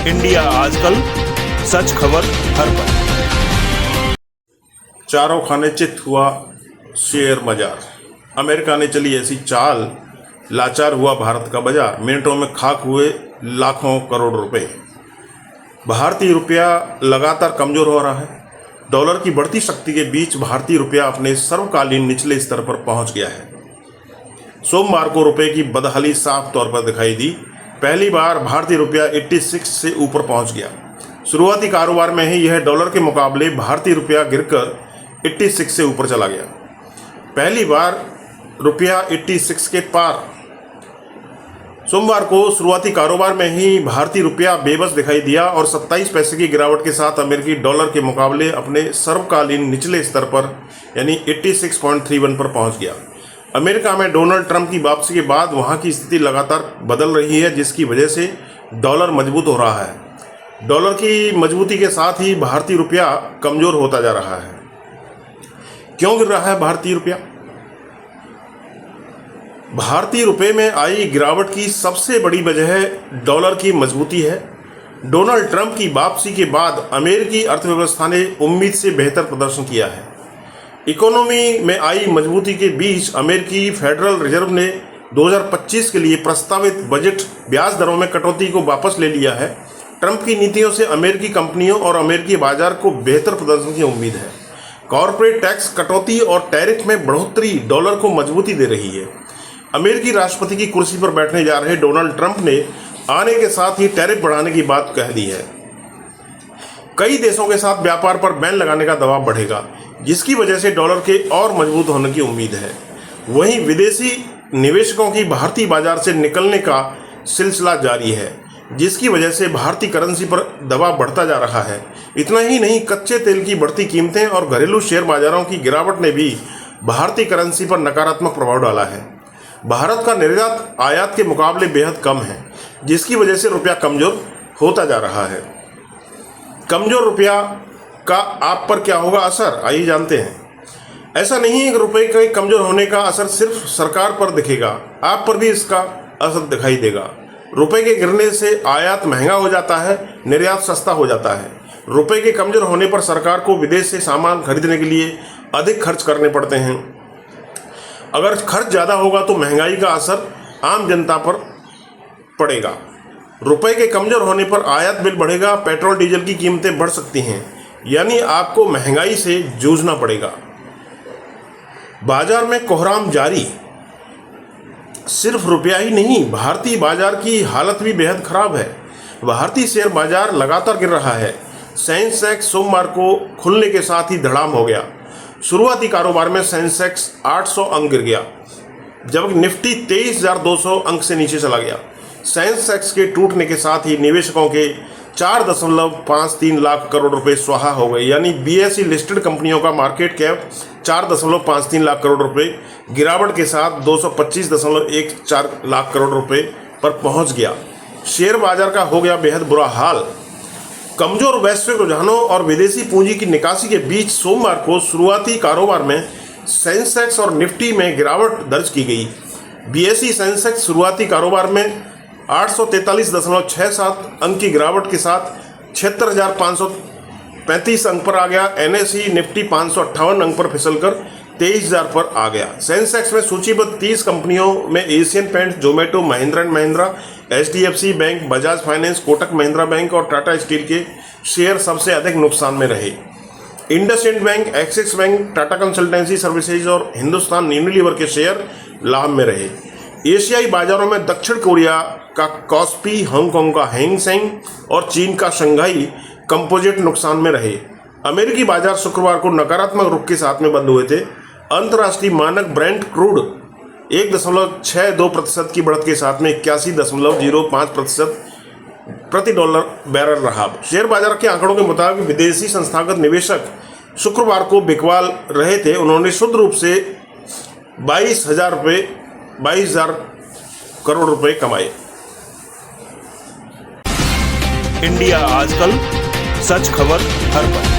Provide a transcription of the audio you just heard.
India आजकल, सच खबर हर पल। चारों खाने चित हुआ शेयर बाजार। अमेरिका ने चली ऐसी चाल, लाचार हुआ भारत का बाजार। मिनटों में खाक हुए लाखों करोड़ रुपए। भारतीय रुपया लगातार कमजोर हो रहा है। डॉलर की बढ़ती शक्ति के बीच भारतीय रुपया अपने सर्वकालीन निचले स्तर पर पहुंच गया है। सोमवार को रुपए की बदहाली साफ तौर पर दिखाई दी। पहली बार भारतीय रुपया 86 से ऊपर पहुंच गया। शुरुआती कारोबार में ही यह डॉलर के मुकाबले भारतीय रुपया गिरकर 86 से ऊपर चला गया। पहली बार रुपया 86 के पार। सोमवार को शुरुआती कारोबार में ही भारतीय रुपया बेबस दिखाई दिया और 27 पैसे की गिरावट के साथ अमेरिकी डॉलर के मुकाबले अपने सर्वकालीन निचले स्तर पर यानी 86.31 पर पहुंच गया। अमेरिका में डोनाल्ड ट्रंप की वापसी के बाद वहां की स्थिति लगातार बदल रही है, जिसकी वजह से डॉलर मजबूत हो रहा है। डॉलर की मजबूती के साथ ही भारतीय रुपया कमजोर होता जा रहा है। क्यों गिर रहा है भारतीय रुपया? भारतीय रुपये में आई गिरावट की सबसे बड़ी वजह डॉलर की मजबूती है। डोनाल्ड ट्रंप की वापसी के बाद अमेरिकी अर्थव्यवस्था ने उम्मीद से बेहतर प्रदर्शन किया है। इकोनॉमी में आई मजबूती के बीच अमेरिकी फेडरल रिजर्व ने 2025 के लिए प्रस्तावित बजट ब्याज दरों में कटौती को वापस ले लिया है। ट्रंप की नीतियों से अमेरिकी कंपनियों और अमेरिकी बाजार को बेहतर प्रदर्शन की उम्मीद है। कॉर्पोरेट टैक्स कटौती और टैरिफ में बढ़ोतरी डॉलर को मजबूती दे रही है। अमेरिकी राष्ट्रपति की कुर्सी पर बैठने जा रहे डोनाल्ड ट्रंप ने आने के साथ ही टैरिफ बढ़ाने की बात कह दी है। कई देशों के साथ व्यापार पर बैन लगाने का दबाव बढ़ेगा, जिसकी वजह से डॉलर के और मजबूत होने की उम्मीद है। वहीं विदेशी निवेशकों की भारतीय बाजार से निकलने का सिलसिला जारी है, जिसकी वजह से भारतीय करेंसी पर दबाव बढ़ता जा रहा है। इतना ही नहीं, कच्चे तेल की बढ़ती कीमतें और घरेलू शेयर बाजारों की गिरावट ने भी भारतीय करेंसी पर नकारात्मक प्रभाव डाला है। भारत का निर्यात आयात के मुकाबले बेहद कम है, जिसकी वजह से रुपया कमजोर होता जा रहा है। कमजोर रुपया का आप पर क्या होगा असर, आइए जानते हैं। ऐसा नहीं है कि रुपए के कमजोर होने का असर सिर्फ सरकार पर दिखेगा, आप पर भी इसका असर दिखाई देगा। रुपए के गिरने से आयात महंगा हो जाता है, निर्यात सस्ता हो जाता है। रुपए के कमजोर होने पर सरकार को विदेश से सामान खरीदने के लिए अधिक खर्च करने पड़ते हैं। अगर खर्च ज़्यादा होगा तो महंगाई का असर आम जनता पर पड़ेगा। रुपए के कमजोर होने पर आयात बिल बढ़ेगा, पेट्रोल डीजल की कीमतें बढ़ सकती हैं, यानी आपको महंगाई से जूझना पड़ेगा। बाजार में कोहराम जारी। सिर्फ रुपया ही नहीं, भारतीय बाजार की हालत भी बेहद खराब है। भारतीय शेयर बाजार लगातार गिर रहा है। सेंसेक्स सोमवार को खुलने के साथ ही धड़ाम हो गया। शुरुआती कारोबार में सेंसेक्स 800 अंक गिर गया, जबकि निफ्टी 23,200 अंक से नीचे चला गया। सेंसेक्स के टूटने के साथ ही निवेशकों के 4.53 लाख करोड़ रुपए स्वाहा हो गए, यानी बीएसई लिस्टेड कंपनियों का मार्केट कैप 4.53 लाख करोड़ रुपए गिरावट के साथ 225.14 लाख करोड़ रुपए पर पहुंच गया। शेयर बाजार का हो गया बेहद बुरा हाल। कमजोर वैश्विक रुझानों और विदेशी पूंजी की निकासी के बीच सोमवार को शुरुआती कारोबार में सेंसेक्स और निफ्टी में गिरावट दर्ज की गई। बीएसई सेंसेक्स शुरुआती कारोबार में 843.67 अंक की गिरावट के साथ 76,535 अंक पर आ गया। एनएसई निफ्टी 558 अंक पर फिसलकर 23,000 पर आ गया। सेंसेक्स में सूचीबद्ध 30 कंपनियों में Asian paints, Zomato, Mahindra and Mahindra, HDFC bank, Bajaj finance, Kotak Mahindra bank और टाटा स्टील के शेयर सबसे अधिक नुकसान में रहे। IndusInd bank, axis bank, Tata consultancy services और हिंदुस्तान यूनिलीवर के शेयर लाभ में रहे। एशियाई बाजारों में दक्षिण कोरिया का कॉस्पी, हांगकांग का हैंग सेंग और चीन का शंघाई कंपोजिट नुकसान में रहे। अमेरिकी बाजार शुक्रवार को नकारात्मक रुख के साथ में बंद हुए थे। अंतर्राष्ट्रीय मानक ब्रेंट क्रूड 1.62% की बढ़त के साथ में 81.05% प्रति डॉलर बैरल रहा। शेयर बाजार के आंकड़ों के मुताबिक विदेशी संस्थागत निवेशक शुक्रवार को बिकवाल रहे थे। उन्होंने शुद्ध रूप से 22,000 करोड़ रुपए कमाए। इंडिया आजकल, सच खबर हर पल।